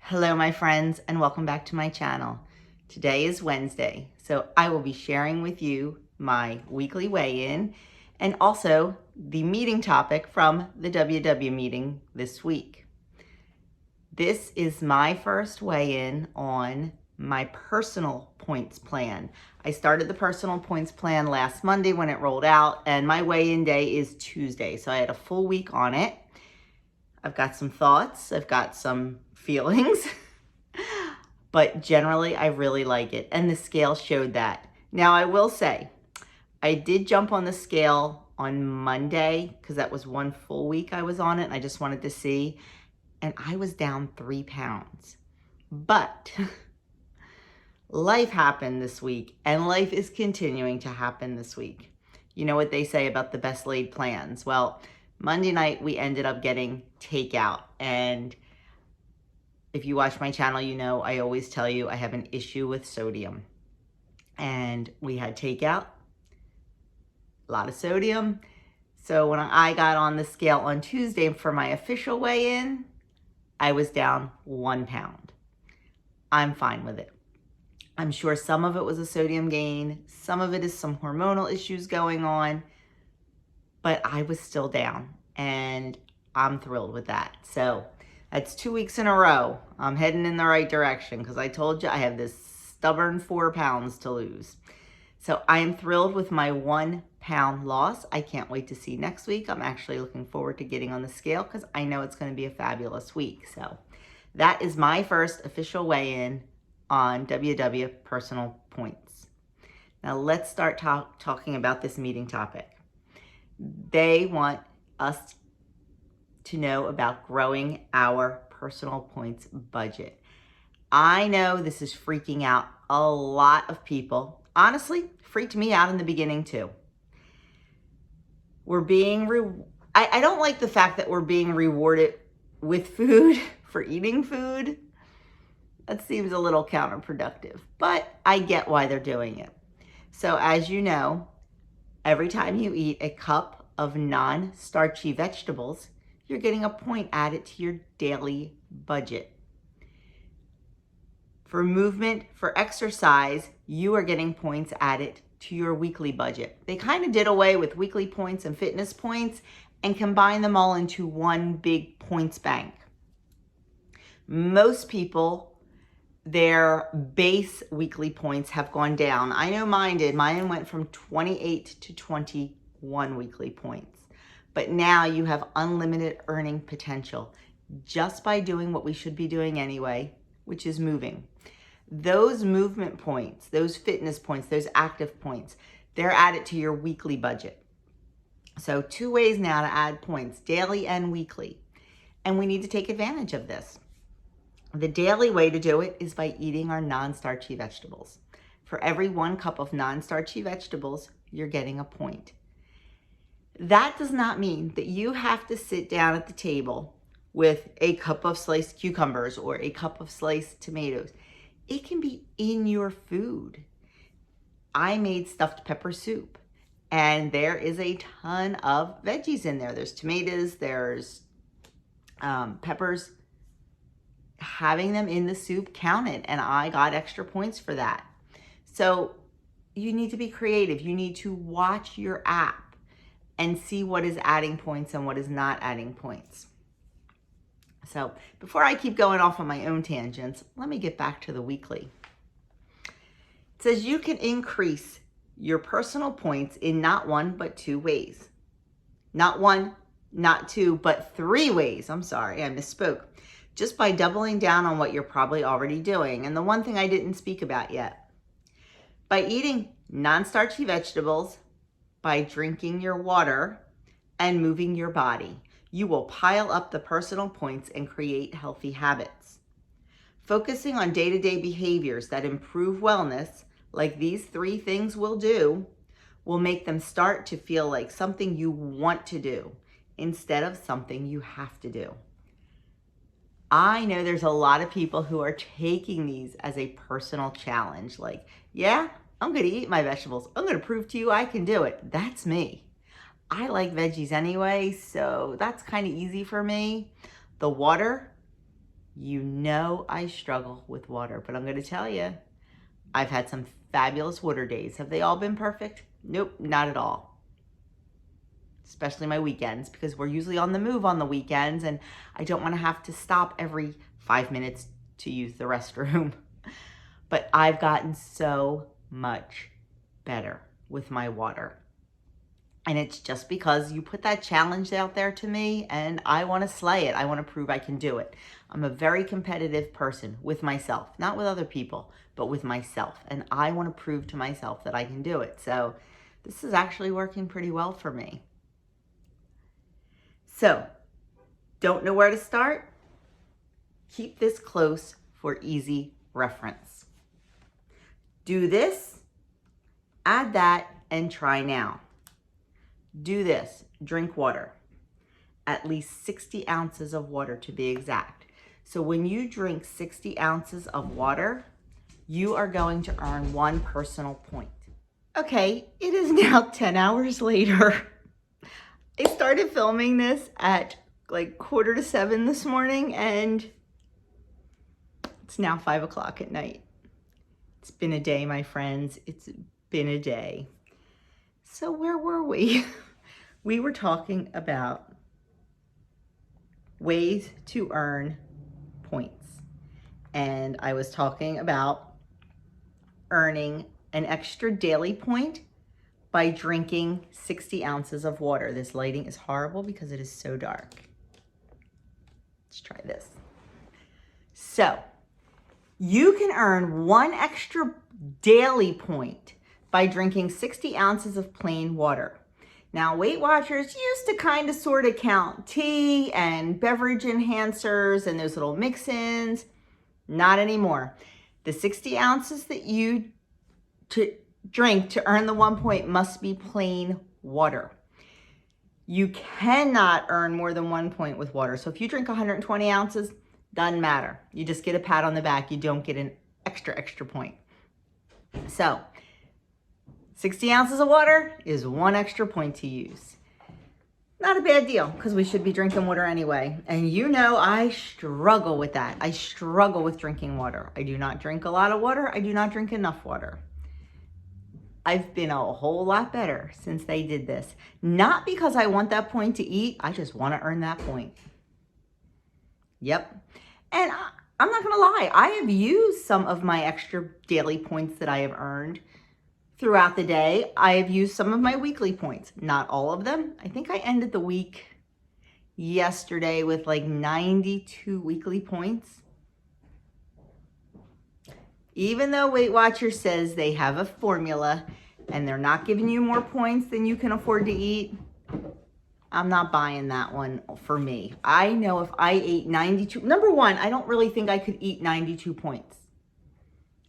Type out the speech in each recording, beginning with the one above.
Hello, my friends, and welcome back to my channel. Today is Wednesday, so I will be sharing with you my weekly weigh-in and also the meeting topic from the WW meeting this week. This is my first weigh-in on my personal points plan. I started the personal points plan last Monday when it rolled out, and my weigh-in day is Tuesday, so I had a full week on it. I've got some thoughts, I've got some feelings, but generally I really like it, and the scale showed that. Now I will say, I did jump on the scale on Monday because that was one full week I was on it, and I just wanted to see, and I was down 3 pounds. But life happened this week, and life is continuing to happen this week. You know what they say about the best laid plans. Well, Monday night, we ended up getting takeout. And if you watch my channel, you know I always tell you I have an issue with sodium. And we had takeout, a lot of sodium. So when I got on the scale on Tuesday for my official weigh-in, I was down 1 pound. I'm fine with it. I'm sure some of it was a sodium gain. Some of it is some hormonal issues going on. But I was still down, and I'm thrilled with that. So that's 2 weeks in a row. I'm heading in the right direction because I told you I have this stubborn 4 pounds to lose. So I am thrilled with my 1 pound loss. I can't wait to see next week. I'm actually looking forward to getting on the scale because I know it's going to be a fabulous week. So that is my first official weigh-in on WW Personal Points. Now let's start talking about this meeting topic. They want us to know about growing our personal points budget. I know this is freaking out a lot of people. Honestly, freaked me out in the beginning too. I don't like the fact that we're being rewarded with food for eating food. That seems a little counterproductive, but I get why they're doing it. So as you know, every time you eat a cup of non-starchy vegetables, you're getting a point added to your daily budget. For movement, for exercise, you are getting points added to your weekly budget. They kind of did away with weekly points and fitness points and combined them all into one big points bank. Most people, their base weekly points have gone down. I know mine did. Mine went from 28 to 21 weekly points. But now you have unlimited earning potential just by doing what we should be doing anyway, which is moving. Those movement points, those fitness points, those active points, they're added to your weekly budget. So 2 ways now to add points, daily and weekly. And we need to take advantage of this. The daily way to do it is by eating our non-starchy vegetables. For every 1 cup of non-starchy vegetables, you're getting a point. That does not mean that you have to sit down at the table with a cup of sliced cucumbers or a cup of sliced tomatoes. It can be in your food. I made stuffed pepper soup, and there is a ton of veggies in there. There's tomatoes, there's peppers. Having them in the soup counted, and I got extra points for that. So you need to be creative. You need to watch your app and see what is adding points and what is not adding points. So before I keep going off on my own tangents, let me get back to the weekly. It says you can increase your personal points in not 1, but 2 ways. Not 1, not 2, but 3 ways. I'm sorry, I misspoke. Just by doubling down on what you're probably already doing. And the one thing I didn't speak about yet. By eating non-starchy vegetables, by drinking your water, and moving your body, you will pile up the personal points and create healthy habits. Focusing on day-to-day behaviors that improve wellness, like these 3 things will do, will make them start to feel like something you want to do instead of something you have to do. I know there's a lot of people who are taking these as a personal challenge. Like, yeah, I'm going to eat my vegetables. I'm going to prove to you I can do it. That's me. I like veggies anyway, so that's kind of easy for me. The water, You know I struggle with water, but I'm going to tell you, I've had some fabulous water days. Have they all been perfect? Nope, not at all. Especially my weekends, because we're usually on the move on the weekends and I don't want to have to stop every 5 minutes to use the restroom. But I've gotten so much better with my water. And it's just because you put that challenge out there to me and I want to slay it. I want to prove I can do it. I'm a very competitive person with myself, not with other people, but with myself. And I want to prove to myself that I can do it. So this is actually working pretty well for me. So, don't know where to start? Keep this close for easy reference. Do this, add that, and try now. Do this, drink water, at least 60 ounces of water to be exact. So when you drink 60 ounces of water, you are going to earn 1 personal point. Okay, it is now 10 hours later. I started filming this at like 6:45 this morning and it's now 5 o'clock at night. It's been a day, my friends. It's been a day. So where were we? We were talking about ways to earn points. And I was talking about earning an extra daily point by drinking 60 ounces of water. This lighting is horrible because it is so dark. Let's try this. So, you can earn 1 extra daily point by drinking 60 ounces of plain water. Now, Weight Watchers used to kind of sort of count tea and beverage enhancers and those little mix-ins. Not anymore. The 60 ounces that you drink to earn the 1 point must be plain water. You cannot earn more than 1 point with water. So if you drink 120 ounces, doesn't matter. You just get a pat on the back. You don't get an extra point. So 60 ounces of water is 1 extra point to use. Not a bad deal because we should be drinking water anyway. And you know I struggle with that. I struggle with drinking water. I do not drink a lot of water. I do not drink enough water. I've been a whole lot better since they did this. Not because I want that point to eat. I just want to earn that point. Yep. And I'm not going to lie. I have used some of my extra daily points that I have earned throughout the day. I have used some of my weekly points. Not all of them. I think I ended the week yesterday with like 92 weekly points. Even though Weight Watchers says they have a formula and they're not giving you more points than you can afford to eat, I'm not buying that one for me. I know if I ate 92, number one, I don't really think I could eat 92 points.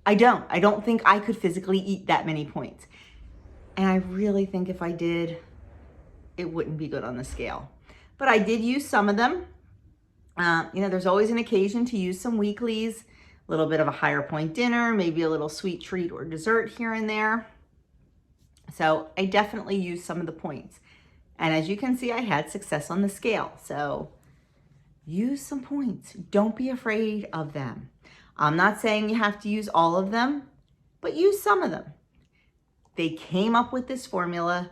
I don't think I could physically eat that many points. And I really think if I did, it wouldn't be good on the scale. But I did use some of them. There's always an occasion to use some weeklies. A little bit of a higher point dinner, maybe a little sweet treat or dessert here and there. So I definitely used some of the points. And as you can see, I had success on the scale. So use some points. Don't be afraid of them. I'm not saying you have to use all of them, but use some of them. They came up with this formula.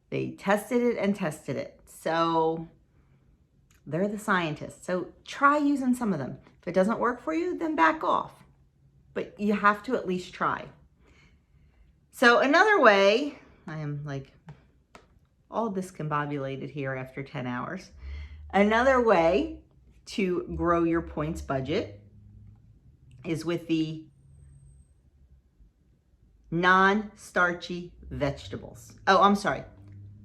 They tested it and tested it. So they're the scientists. So try using some of them. If it doesn't work for you, then back off. But you have to at least try. So another way, I am like all discombobulated here after 10 hours. Another way to grow your points budget is with the non-starchy vegetables. Oh, I'm sorry.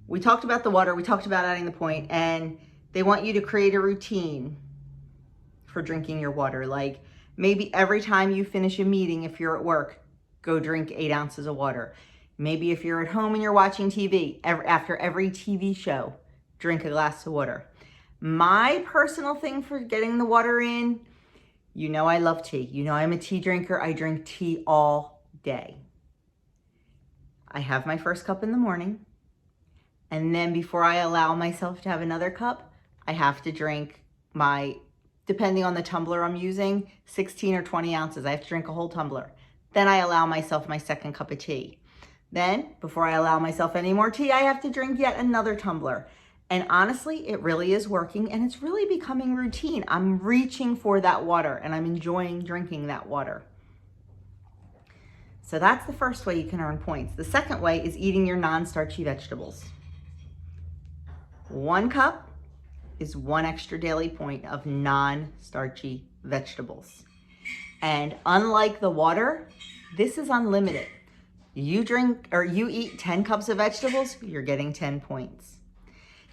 We talked about the water. We talked about adding the point, and they want you to create a routine for drinking your water. Like maybe every time you finish a meeting, if you're at work, go drink 8 ounces of water. Maybe if you're at home and you're watching TV, after every TV show, drink a glass of water. My personal thing for getting the water in, you know I love tea. You know I'm a tea drinker. I drink tea all day. I have my first cup in the morning, and then before I allow myself to have another cup, I have to drink my depending on the tumbler I'm using, 16 or 20 ounces. I have to drink a whole tumbler. Then I allow myself my second cup of tea. Then, before I allow myself any more tea, I have to drink yet another tumbler. And honestly, it really is working, and it's really becoming routine. I'm reaching for that water, and I'm enjoying drinking that water. So that's the first way you can earn points. The second way is eating your non-starchy vegetables. 1 cup is 1 extra daily point of non-starchy vegetables. And unlike the water, this is unlimited. You eat 10 cups of vegetables, you're getting 10 points.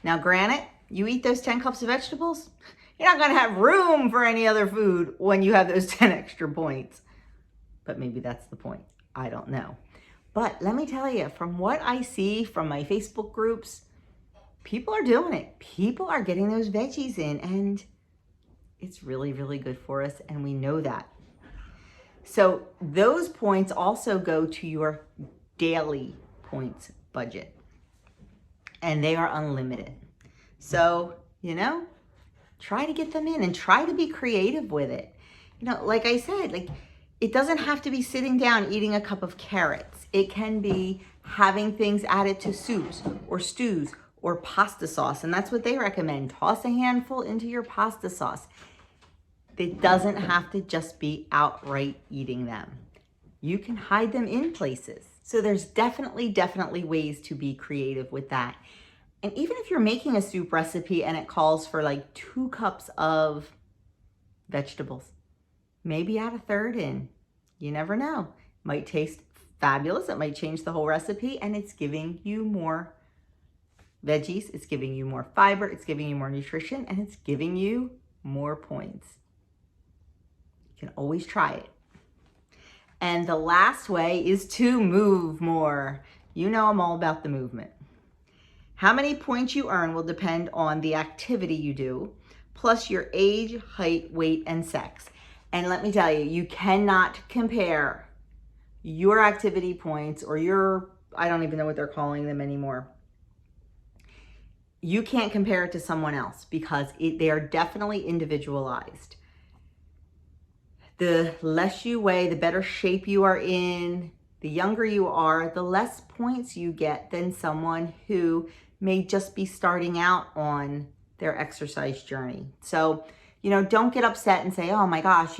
Now, granted, you eat those 10 cups of vegetables, you're not gonna have room for any other food when you have those 10 extra points. But maybe that's the point, I don't know. But let me tell you, from what I see from my Facebook groups, people are doing it. People are getting those veggies in, and it's really, really good for us, and we know that. So those points also go to your daily points budget, and they are unlimited. So, try to get them in and try to be creative with it. Like I said, it doesn't have to be sitting down eating a cup of carrots. It can be having things added to soups or stews or pasta sauce, and that's what they recommend. Toss a handful into your pasta sauce. It doesn't have to just be outright eating them. You can hide them in places. So there's definitely ways to be creative with that. And even if you're making a soup recipe and it calls for 2 cups of vegetables, maybe add a third in. You never know. It might taste fabulous. It might change the whole recipe, and it's giving you more veggies. It's giving you more fiber. It's giving you more nutrition, and it's giving you more points. You can always try it. And the last way is to move more. I'm all about the movement. How many points you earn will depend on the activity you do, plus your age, height, weight, and sex. And let me tell you, you cannot compare your activity points or I don't even know what they're calling them anymore. You can't compare it to someone else because they are definitely individualized. The less you weigh, the better shape you are in, the younger you are, the less points you get than someone who may just be starting out on their exercise journey. So, don't get upset and say, oh my gosh,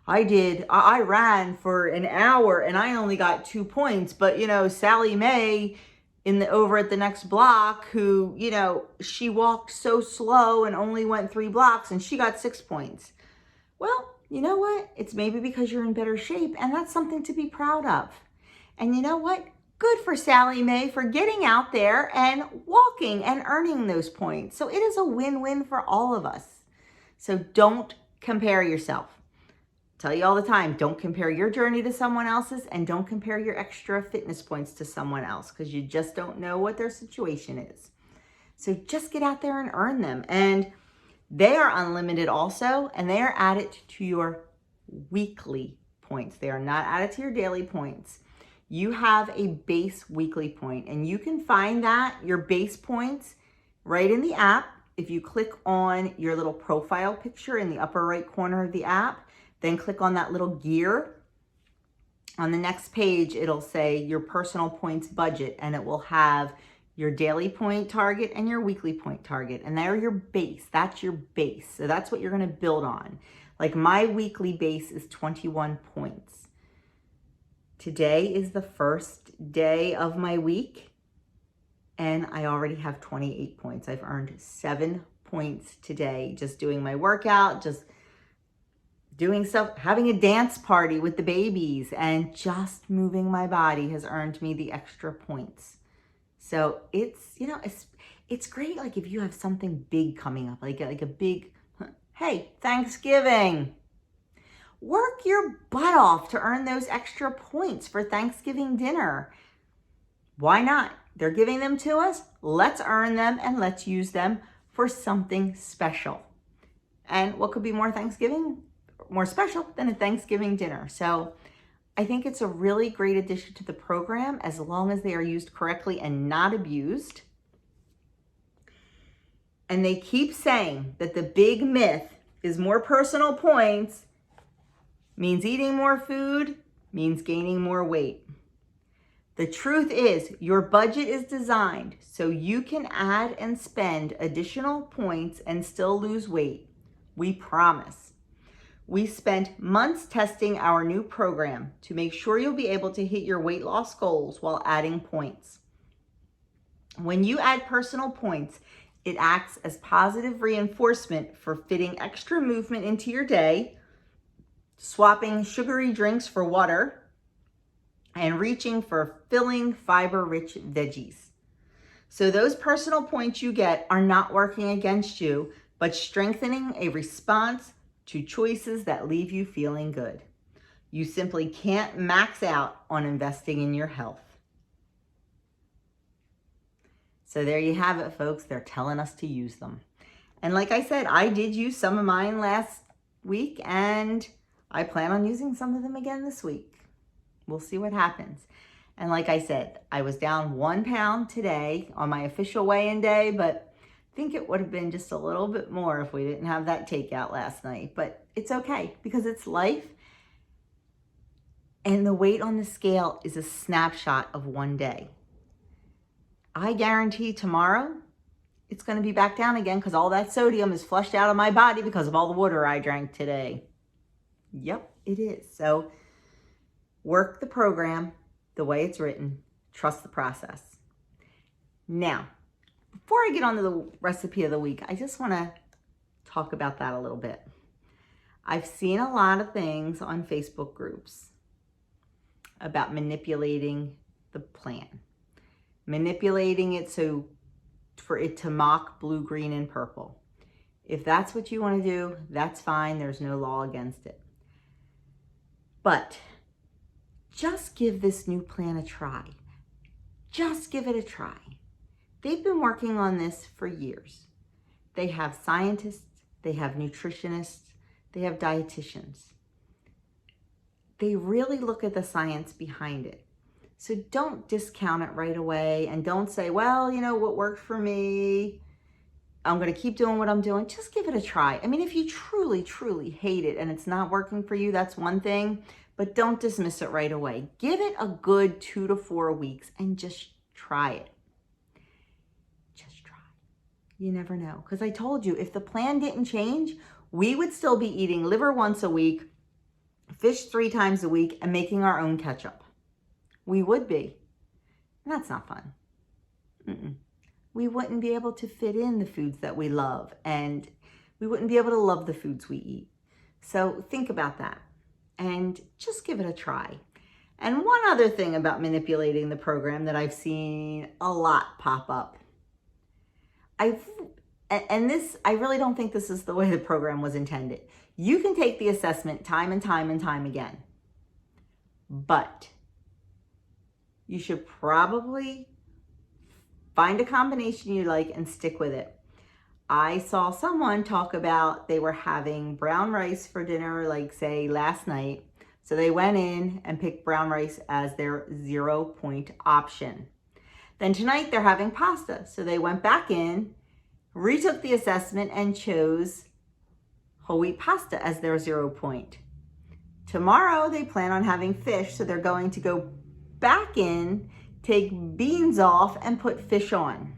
I ran for an hour and I only got 2 points, but Sally Mae over at the next block who, she walked so slow and only went 3 blocks and she got 6 points. Well, you know what? It's maybe because you're in better shape, and that's something to be proud of. And you know what? Good for Sally Mae for getting out there and walking and earning those points. So it is a win-win for all of us. So don't compare yourself. I tell you all the time, don't compare your journey to someone else's, and don't compare your extra fitness points to someone else, because you just don't know what their situation is. So just get out there and earn them. And they are unlimited also, and they are added to your weekly points. They are not added to your daily points. You have a base weekly point, and you can find your base points right in the app. If you click on your little profile picture in the upper right corner of the app, then click on that little gear. On the next page, it'll say your personal points budget, and it will have your daily point target and your weekly point target. And they're your base. That's your base. So that's what you're going to build on. Like my weekly base is 21 points. Today is the first day of my week, and I already have 28 points. I've earned 7 points today just doing my workout, just doing stuff, having a dance party with the babies, and just moving my body has earned me the extra points. So it's great. Like if you have something big coming up, like a big, hey, Thanksgiving, work your butt off to earn those extra points for Thanksgiving dinner. Why not? They're giving them to us. Let's earn them and let's use them for something special. And what could be more special than a Thanksgiving dinner? So I think it's a really great addition to the program as long as they are used correctly and not abused. And they keep saying that the big myth is more personal points means eating more food, means gaining more weight. The truth is, your budget is designed so you can add and spend additional points and still lose weight. We promise. We spent months testing our new program to make sure you'll be able to hit your weight loss goals while adding points. When you add personal points, it acts as positive reinforcement for fitting extra movement into your day, swapping sugary drinks for water, and reaching for filling, fiber-rich veggies. So those personal points you get are not working against you, but strengthening a response to choices that leave you feeling good. You simply can't max out on investing in your health. So there you have it, folks. They're telling us to use them. And like I said, I did use some of mine last week, and I plan on using some of them again this week. We'll see what happens. And like I said, I was down 1 pound today on my official weigh-in day, but I think it would have been just a little bit more if we didn't have that takeout last night. But it's okay because it's life. And the weight on the scale is a snapshot of one day. I guarantee tomorrow it's going to be back down again because all that sodium is flushed out of my body because of all the water I drank today. Yep, it is. So work the program the way it's written. Trust the process. Now, before I get on to the recipe of the week, I just want to talk about that a little bit. I've seen a lot of things on Facebook groups about manipulating the plan. Manipulating it so for it to mock blue, green, and purple. If that's what you want to do, that's fine. There's no law against it. But just give this new plan a try. Just give it a try. They've been working on this for years. They have scientists, they have nutritionists, they have dietitians. They really look at the science behind it. So don't discount it right away and don't say, well, you know, what worked for me, I'm going to keep doing what I'm doing. Just give it a try. I mean, if you truly, truly hate it and it's not working for you, that's one thing, but don't dismiss it right away. Give it a good 2 to 4 weeks and just try it. Just try. You never know. Because I told you, if the plan didn't change, we would still be eating liver once a week, fish 3 times a week, and making our own ketchup. We would be. And that's not fun. We wouldn't be able to fit in the foods that we love, and we wouldn't be able to love the foods we eat. So think about that and just give it a try. And one other thing about manipulating the program that I've seen a lot pop up. I really don't think this is the way the program was intended. You can take the assessment time and time and time again, but you should probably find a combination you like and stick with it. I saw someone talk about they were having brown rice for dinner, like say last night. So they went in and picked brown rice as their 0-point option. Then tonight they're having pasta. So they went back in, retook the assessment, and chose whole wheat pasta as their 0 point. Tomorrow they plan on having fish, so they're going to go back in, take beans off, and put fish on.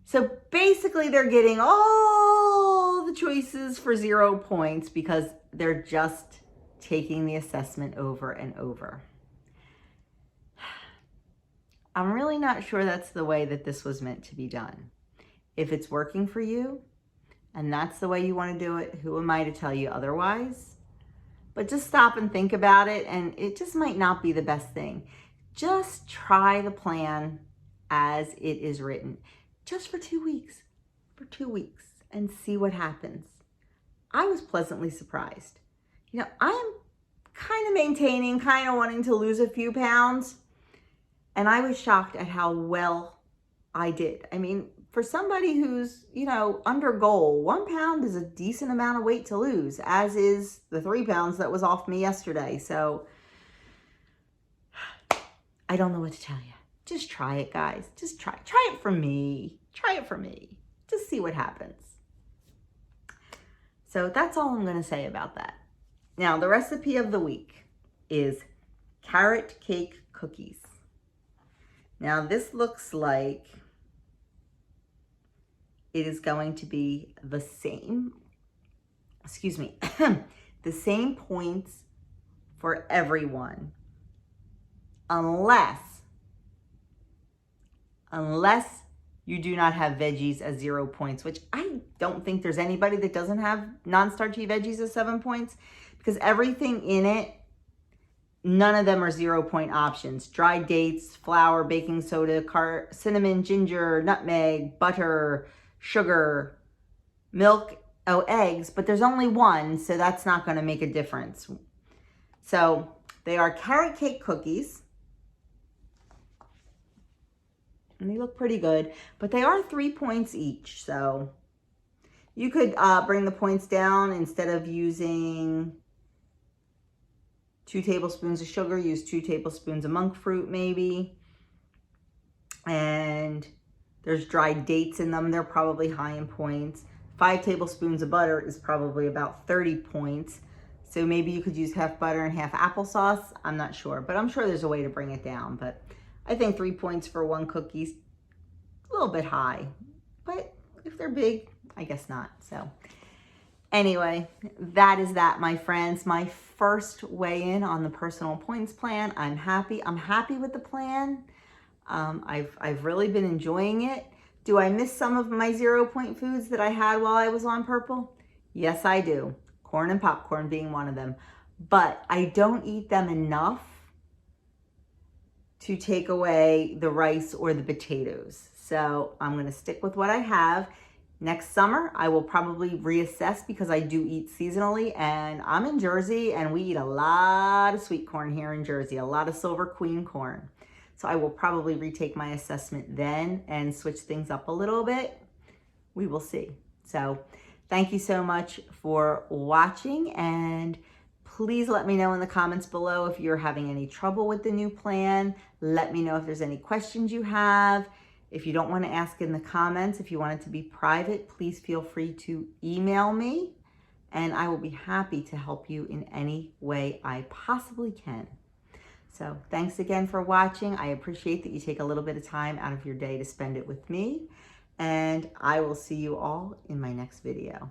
So basically they're getting all the choices for 0 points because they're just taking the assessment over and over. I'm really not sure that's the way that this was meant to be done. If it's working for you and that's the way you want to do it, who am I to tell you otherwise? But just stop and think about it, and it just might not be the best thing. Just try the plan as it is written, just for 2 weeks, and see what happens. I was pleasantly surprised. You know, I'm kind of maintaining, kind of wanting to lose a few pounds, and I was shocked at how well I did. I mean, for somebody who's, you know, under goal, 1 pound is a decent amount of weight to lose, as is the 3 pounds that was off me yesterday. So I don't know what to tell you. Just try it, guys. Just try it for me. Try it for me. Just see what happens. So that's all I'm going to say about that. Now, the recipe of the week is carrot cake cookies. Now, this looks like it is going to be the same, the same points for everyone, unless you do not have veggies as 0 points, which I don't think there's anybody that doesn't have non-starchy veggies as 7 points, because everything in it, none of them are 0 point options. Dried dates, flour, baking soda, cinnamon, ginger, nutmeg, butter, sugar, milk, eggs, but there's only one, so that's not going to make a difference. So they are carrot cake cookies. And they look pretty good, but they are 3 points each. So you could bring the points down. Instead of using 2 tablespoons of sugar, use 2 tablespoons of monk fruit maybe. And there's dried dates in them. They're probably high in points. 5 tablespoons of butter is probably about 30 points. So maybe you could use half butter and half applesauce. I'm not sure, but I'm sure there's a way to bring it down. But I think 3 points for 1 cookie's a little bit high, but if they're big, I guess not. So anyway, that is that, my friends. My first weigh in on the personal points plan. I'm happy. I'm happy with the plan. I've really been enjoying it. Do I miss some of my 0 point foods that I had while I was on purple? Yes, I do. Corn and popcorn being one of them. But I don't eat them enough to take away the rice or the potatoes. So I'm going to stick with what I have. Next summer, I will probably reassess because I do eat seasonally, and I'm in Jersey and we eat a lot of sweet corn here in Jersey, a lot of Silver Queen corn. So I will probably retake my assessment then and switch things up a little bit. We will see. So thank you so much for watching, and please let me know in the comments below if you're having any trouble with the new plan. Let me know if there's any questions you have. If you don't want to ask in the comments, if you want it to be private, please feel free to email me, and I will be happy to help you in any way I possibly can. So thanks again for watching. I appreciate that you take a little bit of time out of your day to spend it with me, and I will see you all in my next video.